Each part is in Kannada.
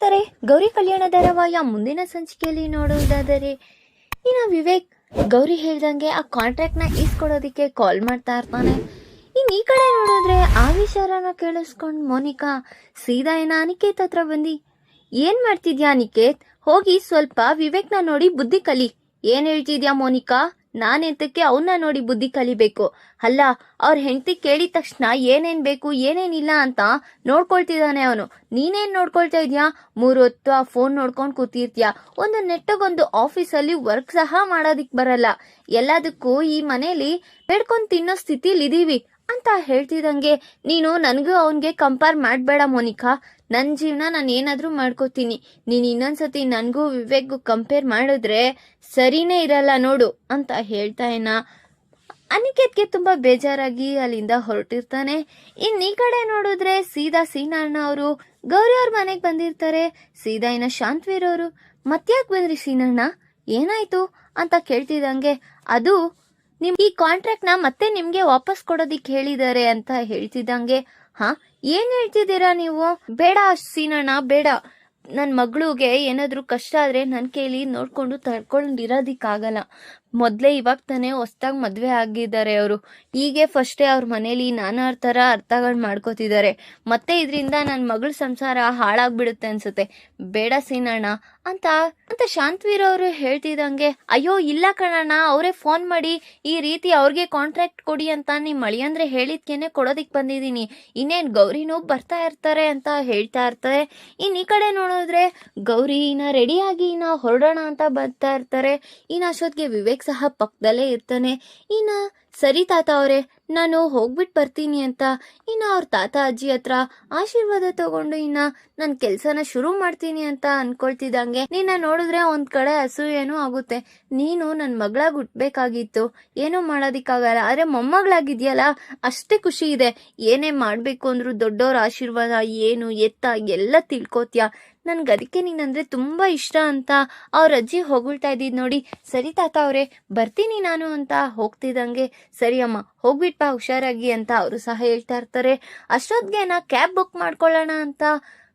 ವೀಕ್ಷಕರೇ, ಗೌರಿ ಕಲ್ಯಾಣ ಧಾರಾವಾಹಿಯ ಮುಂದಿನ ಸಂಚಿಕೆಯಲ್ಲಿ ನೋಡುವುದಾದರೆ ಇನ್ನು ವಿವೇಕ್ ಗೌರಿ ಹೇಳ್ದಂಗೆ ಆ ಕಾಂಟ್ರಾಕ್ಟ್ನ ಈಸ್ಕೊಡೋದಕ್ಕೆ ಕಾಲ್ ಮಾಡ್ತಾ ಇರ್ತಾನೆ. ಇನ್ನು ಈ ಕಡೆ ನೋಡಿದ್ರೆ ಆ ವಿಚಾರನ ಕೇಳಿಸ್ಕೊಂಡು ಮೋನಿಕಾ ಸೀದಾ ಅನಿಕೇತ್ ಹತ್ರ ಬಂದು, ಏನ್ ಮಾಡ್ತಿದ್ಯಾ ಅನಿಕೇತ್? ಹೋಗಿ ಸ್ವಲ್ಪ ವಿವೇಕ್ನ ನೋಡಿ ಬುದ್ಧಿ ಕಲಿ. ಏನ್ ಹೇಳ್ತಿದ್ಯಾ ಮೋನಿಕಾ? ನಾನೆಂತಕ್ಕೆ ಅವನ್ನ ನೋಡಿ ಬುದ್ಧಿ ಕಲಿಬೇಕು? ಅಲ್ಲ, ಅವ್ರ ಹೆಂಡತಿ ಕೇಳಿದ ತಕ್ಷಣ ಏನೇನ್ ಬೇಕು ಏನೇನಿಲ್ಲ ಅಂತ ನೋಡ್ಕೊಳ್ತಿದ್ದಾನೆ ಅವನು. ನೀನೇನ್ ನೋಡ್ಕೊಳ್ತಾ ಇದ್ಯಾ? 3 ಹೊತ್ತು ಆ ಫೋನ್ ನೋಡ್ಕೊಂಡ್ ಕೂತಿರ್ತೀಯ. ಒಂದು ನೆಟ್ಟಗೊಂದು ಆಫೀಸಲ್ಲಿ ವರ್ಕ್ ಸಹ ಮಾಡೋದಿಕ್ ಬರಲ್ಲ. ಎಲ್ಲದಕ್ಕೂ ಈ ಮನೇಲಿ ಬೇಡ್ಕೊಂಡ್ ತಿನ್ನೋ ಸ್ಥಿತಿಲಿ ಇದೀವಿ ಅಂತ ಹೇಳ್ತಿದಂಗೆ, ನೀನು ನನಗೂ ಅವನ್ಗೆ ಕಂಪೇರ್ ಮಾಡಬೇಡ ಮೋನಿಕಾ. ನನ್ನ ಜೀವನ ನಾನು ಏನಾದ್ರೂ ಮಾಡ್ಕೋತೀನಿ. ನೀನು ಇನ್ನೊಂದ್ಸತಿ ನನಗೂ ವಿವೇಕ್ಗೂ ಕಂಪೇರ್ ಮಾಡಿದ್ರೆ ಸರಿನೇ ಇರಲ್ಲ ನೋಡು ಅಂತ ಹೇಳ್ತಾ ಅನಿಕೇತ್ಗೆ ತುಂಬಾ ಬೇಜಾರಾಗಿ ಅಲ್ಲಿಂದ ಹೊರಟಿರ್ತಾನೆ. ಇನ್ನು ಈ ಕಡೆ ನೋಡಿದ್ರೆ ಸೀದಾ ಸೀನಣ್ಣ ಅವರು ಗೌರಿ ಅವ್ರ ಮನೆಗೆ ಬಂದಿರ್ತಾರೆ. ಸೀದಾ ಶಾಂತವೀರ್ ಅವರು, ಮತ್ಯಾಕ್ ಬಂದ್ರಿ ಸೀನಣ್ಣ, ಏನಾಯ್ತು ಅಂತ ಕೇಳ್ತಿದಂಗೆ, ಅದು ಈ ಕಾಂಟ್ರಾಕ್ಟ್ ನ ಮತ್ತೆ ನಿಮ್ಗೆ ವಾಪಸ್ ಕೊಡೋದಿಕ್ ಹೇಳಿದ್ದಾರೆ ಅಂತ ಹೇಳ್ತಿದ್ದಂಗೆ, ಏನ್ ಹೇಳ್ತಿದ್ದೀರಾ ನೀವು? ಬೇಡ ಸೀನಣ್ಣ, ಬೇಡ. ನನ್ನ ಮಗಳಿಗೆ ಏನಾದ್ರೂ ಕಷ್ಟ ಆದ್ರೆ ನನ್ನ ಕೈಲಿ ನೋಡ್ಕೊಂಡು ತಡ್ಕೊಂಡಿರೋದಿಕ್ಕಾಗಲ್ಲ. ಮೊದ್ಲೇ ಇವಾಗ ತಾನೇ ಹೊಸ್ದಾಗಿ ಮದ್ವೆ ಆಗಿದ್ದಾರೆ ಅವರು. ಹೀಗೆ ಫಸ್ಟೇ ಅವ್ರ ಮನೇಲಿ ನಾನಾ ತರ ಅರ್ಥಗಳು ಮಾಡ್ಕೋತಿದ್ದಾರೆ. ಮತ್ತೆ ಇದರಿಂದ ನನ್ನ ಮಗಳ ಸಂಸಾರ ಹಾಳಾಗ್ಬಿಡುತ್ತೆ ಅನ್ಸುತ್ತೆ. ಬೇಡ ಸೀನಣ್ಣ ಅಂತ ಶಾಂತವೀರ್ ಅವರು ಹೇಳ್ತಿದಂಗೆ, ಅಯ್ಯೋ ಇಲ್ಲ ಕಣಣ್ಣ, ಅವರೇ ಫೋನ್ ಮಾಡಿ ಈ ರೀತಿ ಅವ್ರಿಗೆ ಕಾಂಟ್ರಾಕ್ಟ್ ಕೊಡಿ ಅಂತ ನಿಮ್ ಮಳಿಯಂದ್ರೆ ಹೇಳಿದ್ಕೇನೆ ಕೊಡೋದಿಕ್ ಬಂದಿದೀನಿ. ಇನ್ನೇನ್ ಗೌರಿನೂ ಬರ್ತಾ ಇರ್ತಾರೆ ಅಂತ ಹೇಳ್ತಾ ಇರ್ತಾರೆ. ಈ ಕಡೆ ನೋಡಿದ್ರೆ ಗೌರಿ ರೆಡಿಯಾಗಿ ಹೊರಡೋಣ ಅಂತ ಬರ್ತಾ ಇರ್ತಾರೆ. ಅಷ್ಟೊತ್ತಿಗೆ ವಿವೇಕ್ ಸಹ ಪಕ್ಕದಲ್ಲೇ ಇರ್ತಾನೆ. ಸರಿ ತಾತ ಅವರೇ, ನಾನು ಹೋಗ್ಬಿಟ್ಟು ಬರ್ತೀನಿ ಅಂತ ಅವ್ರ ತಾತ ಅಜ್ಜಿ ಹತ್ರ ಆಶೀರ್ವಾದ ತಗೊಂಡು ನನ್ ಕೆಲ್ಸನ ಶುರು ಮಾಡ್ತೀನಿ ಅಂತ ಅನ್ಕೊಳ್ತಿದ್ದಂಗೆ, ನಿನ್ನ ನೋಡಿದ್ರೆ ಒಂದ್ ಕಡೆ ಅಸೂಯೇನೂ ಆಗುತ್ತೆ. ನೀನು ನನ್ ಮಗಳಾಗ್ ಹುಟ್ಬೇಕಾಗಿತ್ತು, ಏನೂ ಮಾಡೋದಿಕ್ಕಾಗಲ್ಲ. ಆದ್ರೆ ಮೊಮ್ಮಗಳಾಗಿದ್ಯಲ್ಲ, ಅಷ್ಟೇ ಖುಷಿ ಇದೆ. ಏನೇ ಮಾಡ್ಬೇಕು ಅಂದ್ರು ದೊಡ್ಡವ್ರ ಆಶೀರ್ವಾದ ಏನು ಎತ್ತ ಎಲ್ಲ ತಿಳ್ಕೋತ್ಯಾ. ನನ್ಗೆ ಅದಕ್ಕೆ ನೀನಂದ್ರೆ ತುಂಬಾ ಇಷ್ಟ ಅಂತ ಅವ್ರ ಅಜ್ಜಿ ಹೊಗಳ್ತಾ ಇದ್ದಿದ್ ನೋಡಿ. ಸರಿ ತಾತ ಅವ್ರೆ, ಬರ್ತೀನಿ ನಾನು ಅಂತ ಹೋಗ್ತಿದ್ದಂಗೆ, ಸರಿ ಅಮ್ಮ ಹೋಗ್ಬಿಟ್ ಬಾ ಹುಷಾರಾಗಿ ಅಂತ ಅವರು ಸಹ ಹೇಳ್ತಾ ಇರ್ತಾರೆ. ಅಷ್ಟೊತ್ತಿಗೆ ಕ್ಯಾಬ್ ಬುಕ್ ಮಾಡ್ಕೊಳ್ಳೋಣ ಅಂತ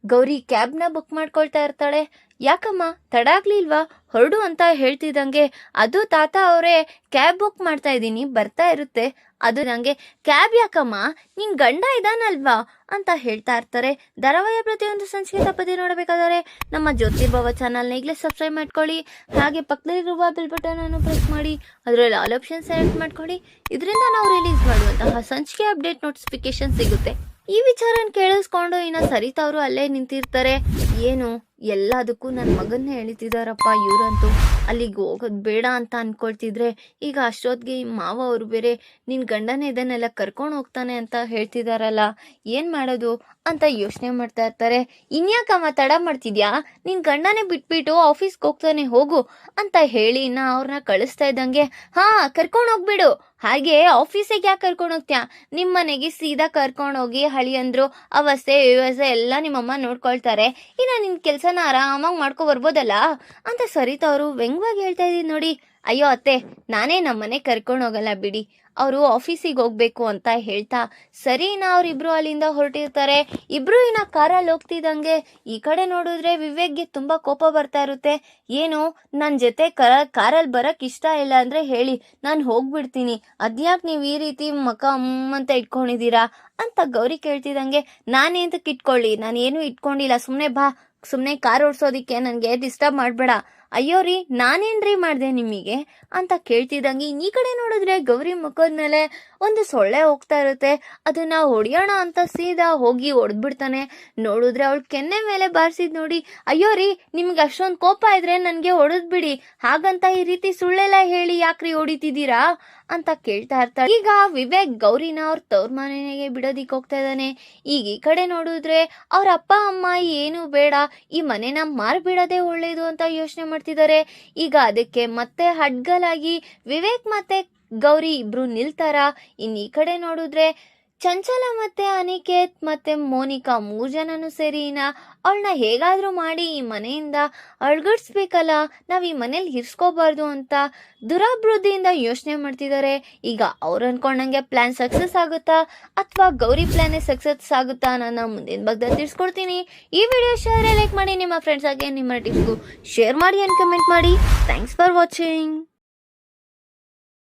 ಗೌರಿ ಕ್ಯಾಬ್ನ ಬುಕ್ ಮಾಡ್ಕೊಳ್ತಾ ಇರ್ತಾಳೆ. ಯಾಕಮ್ಮ ತಡ ಆಗ್ಲಿಲ್ವಾ, ಹೊರಡು ಅಂತ ಹೇಳ್ತಿದ್ದಂಗೆ, ಅದು ತಾತ ಅವರೇ ಕ್ಯಾಬ್ ಬುಕ್ ಮಾಡ್ತಾ ಇದ್ದೀನಿ, ಬರ್ತಾ ಇರುತ್ತೆ. ಅದು ನಂಗೆ ಕ್ಯಾಬ್ ಯಾಕಮ್ಮ, ನಿನ್ ಗಂಡ ಇದಾನಲ್ವಾ ಅಂತ ಹೇಳ್ತಾ ಇರ್ತಾರೆ. ಧಾರಾವಾಹಿಯ ಪ್ರತಿಯೊಂದು ಸಂಚಿಕೆ ತಪ್ಪದೆ ನೋಡಬೇಕಾದರೆ ನಮ್ಮ ಜ್ಯೋತಿರ್ಭವ ಚಾನಲ್ನ ಈಗಲೇ ಸಬ್ಸ್ಕ್ರೈಬ್ ಮಾಡ್ಕೊಳ್ಳಿ. ಹಾಗೆ ಪಕ್ಕದಲ್ಲಿರುವ ಬೆಲ್ ಬಟನ್ ಅನ್ನು ಪ್ರೆಸ್ ಮಾಡಿ ಅದರಲ್ಲಿ ಆಲ್ ಆಪ್ಷನ್ ಸೆಲೆಕ್ಟ್ ಮಾಡ್ಕೊಳ್ಳಿ. ಇದರಿಂದ ನಾವು ರಿಲೀಸ್ ಮಾಡುವಂತಹ ಸಂಚಿಕೆ ಅಪ್ಡೇಟ್ ನೋಟಿಫಿಕೇಶನ್ ಸಿಗುತ್ತೆ. ಈ ವಿಚಾರನ ಕೇಳಿಸ್ಕೊಂಡು ಸರಿತಾ ಅವರು ಅಲ್ಲೇ ನಿಂತಿರ್ತಾರೆ. ಏನು ಎಲ್ಲದಕ್ಕೂ ನನ್ನ ಮಗನ್ನೇ ಹೇಳ್ತಿದಾರಪ್ಪ ಇವ್ರಂತೂ, ಅಲ್ಲಿಗೆ ಹೋಗೋದು ಬೇಡ ಅಂತ ಅನ್ಕೊಳ್ತಿದ್ರೆ ಈಗ ಅಷ್ಟೊತ್ತಿಗೆ ಮಾವ ಅವರು ಬೇರೆ ನಿನ್ ಗಂಡನೇ ಇದನ್ನೆಲ್ಲ ಕರ್ಕೊಂಡು ಹೋಗ್ತಾನೆ ಅಂತ ಹೇಳ್ತಿದಾರಲ್ಲ, ಏನ್ ಮಾಡೋದು ಅಂತ ಯೋಚನೆ ಮಾಡ್ತಾ ಇರ್ತಾರೆ. ಇನ್ಯಾಕಮ್ಮ ತಡ ಮಾಡ್ತಿದ್ಯಾ, ನಿನ್ ಗಂಡನೇ ಬಿಟ್ಬಿಟ್ಟು ಆಫೀಸ್ಗೆ ಹೋಗ್ತಾನೆ, ಹೋಗು ಅಂತ ಹೇಳಿ ಅವ್ರನ್ನ ಕಳಿಸ್ತಾ ಇದ್ದಂಗೆ, ಕರ್ಕೊಂಡು ಹೋಗ್ಬಿಡು. ಹಾಗೆ ಆಫೀಸಿಗೆ ಯಾಕೆ ಕರ್ಕೊಂಡು ಹೋಗ್ತೀಯಾ, ನಿಮ್ಮನೆಗೆ ಸೀದಾ ಕರ್ಕೊಂಡು ಹೋಗಿ ಹಳಿಯಂದ್ರು ಅವಸ್ಥೆ ವ್ಯವಸ್ಥೆ ಎಲ್ಲ ನಿಮ್ಮಮ್ಮ ನೋಡ್ಕೊಳ್ತಾರೆ. ನಿನ್ ಕೆಲ್ಸನ ಆರಾಮಾಗಿ ಮಾಡ್ಕೊ ಬರ್ಬೋದಲ್ಲ ಅಂತ ಸರಿತಾ ಅವರು ವ್ಯಂಗ್ಯವಾಗಿ ಹೇಳ್ತಾ ಇದೀನಿ ನೋಡಿ. ಅಯ್ಯೋ ಅತ್ತೆ, ನಾನೇ ನಮ್ಮನೆ ಕರ್ಕೊಂಡು ಹೋಗಲ್ಲ ಬಿಡಿ, ಅವರು ಆಫೀಸಿಗೆ ಹೋಗ್ಬೇಕು ಅಂತ ಹೇಳ್ತಾ ಸರಿ ಅವ್ರಿಬ್ರು ಅಲ್ಲಿಂದ ಹೊರಟಿರ್ತಾರೆ. ಇಬ್ರು ಕಾರಲ್ಲಿ ಹೋಗ್ತಿದ್ದಂಗೆ ಈ ಕಡೆ ನೋಡಿದ್ರೆ ವಿವೇಕ್ಗೆ ತುಂಬಾ ಕೋಪ ಬರ್ತಾ ಇರುತ್ತೆ. ಏನು ನನ್ ಜೊತೆ ಕಾರಲ್ಲಿ ಬರಕ್ ಇಷ್ಟ ಇಲ್ಲ ಅಂದ್ರೆ ಹೇಳಿ, ನಾನು ಹೋಗ್ಬಿಡ್ತೀನಿ. ಅದ್ಯಾಕ್ ನೀವ್ ಈ ರೀತಿ ಮಕ ಅಂತ ಇಟ್ಕೊಂಡಿದೀರಾ ಅಂತ ಗೌರಿ ಕೇಳ್ತಿದಂಗೆ, ನಾನೇಂತಕ್ಕೆ ಇಟ್ಕೊಳ್ಳಿ, ನಾನೇನು ಇಟ್ಕೊಂಡಿಲ್ಲ, ಸುಮ್ನೆ ಬಾ, ಸುಮ್ನೆ ಕಾರ್ ಓಡಿಸೋದಿಕ್ಕೆ ನನ್ಗೆ ಡಿಸ್ಟರ್ಬ್ ಮಾಡ್ಬೇಡ. ಅಯ್ಯೋ ರೀ, ನಾನೇನ್ರಿ ಮಾಡ್ದೆ ನಿಮಗೆ ಅಂತ ಕೇಳ್ತಿದ್ದಂಗೆ ಈ ಕಡೆ ನೋಡಿದ್ರೆ ಗೌರಿ ಮುಖದ ಮೇಲೆ ಒಂದು ಸೊಳ್ಳೆ ಹೋಗ್ತಾ ಇರುತ್ತೆ. ಅದನ್ನ ಹೊಡಿಯೋಣ ಅಂತ ಸೀದಾ ಹೋಗಿ ಹೊಡೆದ್ಬಿಡ್ತಾನೆ. ನೋಡಿದ್ರೆ ಅವಳು ಕೆನ್ನೆ ಮೇಲೆ ಬಾರಿಸಿದ್ ನೋಡಿ. ಅಯ್ಯೋ ರೀ, ನಿಮ್ಗೆ ಅಷ್ಟೊಂದು ಕೋಪ ಇದ್ರೆ ನನ್ಗೆ ಹೊಡೆದ್ಬಿಡಿ, ಹಾಗಂತ ಈ ರೀತಿ ಸುಳ್ಳೆಲ್ಲ ಹೇಳಿ ಯಾಕ್ರಿ ಹೊಡಿತಿದ್ದೀರಾ ಅಂತ ಕೇಳ್ತಾ ಇರ್ತಾಳೆ. ಈಗ ವಿವೇಕ್ ಗೌರಿನ ಅವ್ರ ತವ್ರ ಮನೆಗೆ ಬಿಡೋದಿಕ್ ಹೋಗ್ತಾ ಇದ್ದಾನೆ. ಈಗ ಈ ಕಡೆ ನೋಡಿದ್ರೆ ಅವ್ರ ಅಪ್ಪ ಅಮ್ಮ ಏನು ಬೇಡ, ಈ ಮನೆನ ಮಾರ್ಬಿಡೋದೇ ಒಳ್ಳೇದು ಅಂತ ಯೋಚನೆ ಮಾಡ್ತಿದ್ದಾರೆ. ಈಗ ಅದಕ್ಕೆ ಮತ್ತೆ ಹಡ್ಗಲಾಗಿ ವಿವೇಕ್ ಮತ್ತೆ ಗೌರಿ ಇಬ್ರು ನಿಲ್ತಾರ. ಈ ಕಡೆ ನೋಡಿದ್ರೆ ಚಂಚಲ ಮತ್ತೆ ಅನಿಕೇತ್ ಮತ್ತೆ ಮೋನಿಕಾ 3 ಜನನು ಸೇರಿ ಅವಳನ್ನ ಹೇಗಾದ್ರೂ ಮಾಡಿ ಈ ಮನೆಯಿಂದ ಅಳ್ಗಡ್ಸ್ಬೇಕಲ್ಲ, ನಾವ್ ಈ ಮನೇಲಿ ಇರ್ಸ್ಕೋಬಾರ್ದು ಅಂತ ದುರಾಬುದ್ಧಿಯಿಂದ ಯೋಚನೆ ಮಾಡ್ತಿದ್ದಾರೆ. ಈಗ ಅವ್ರು ಅನ್ಕೊಂಡಂಗೆ ಪ್ಲಾನ್ ಸಕ್ಸಸ್ ಆಗುತ್ತಾ ಅಥವಾ ಗೌರಿ ಪ್ಲಾನೇ ಸಕ್ಸಸ್ ಆಗುತ್ತಾ ನಾನು ಮುಂದಿನ ಭಾಗದಲ್ಲಿ ತಿಳಿಸ್ಕೊಡ್ತೀನಿ. ಈ ವಿಡಿಯೋ ಇಷ್ಟ ಆದರೆ ಲೈಕ್ ಮಾಡಿ, ನಿಮ್ಮ ಫ್ರೆಂಡ್ಸ್ ಆಗಿ ನಿಮ್ಮ ಟಿಪ್ಸ್ಗೂ ಶೇರ್ ಮಾಡಿ ಅಂಡ್ ಕಮೆಂಟ್ ಮಾಡಿ. Thanks for watching.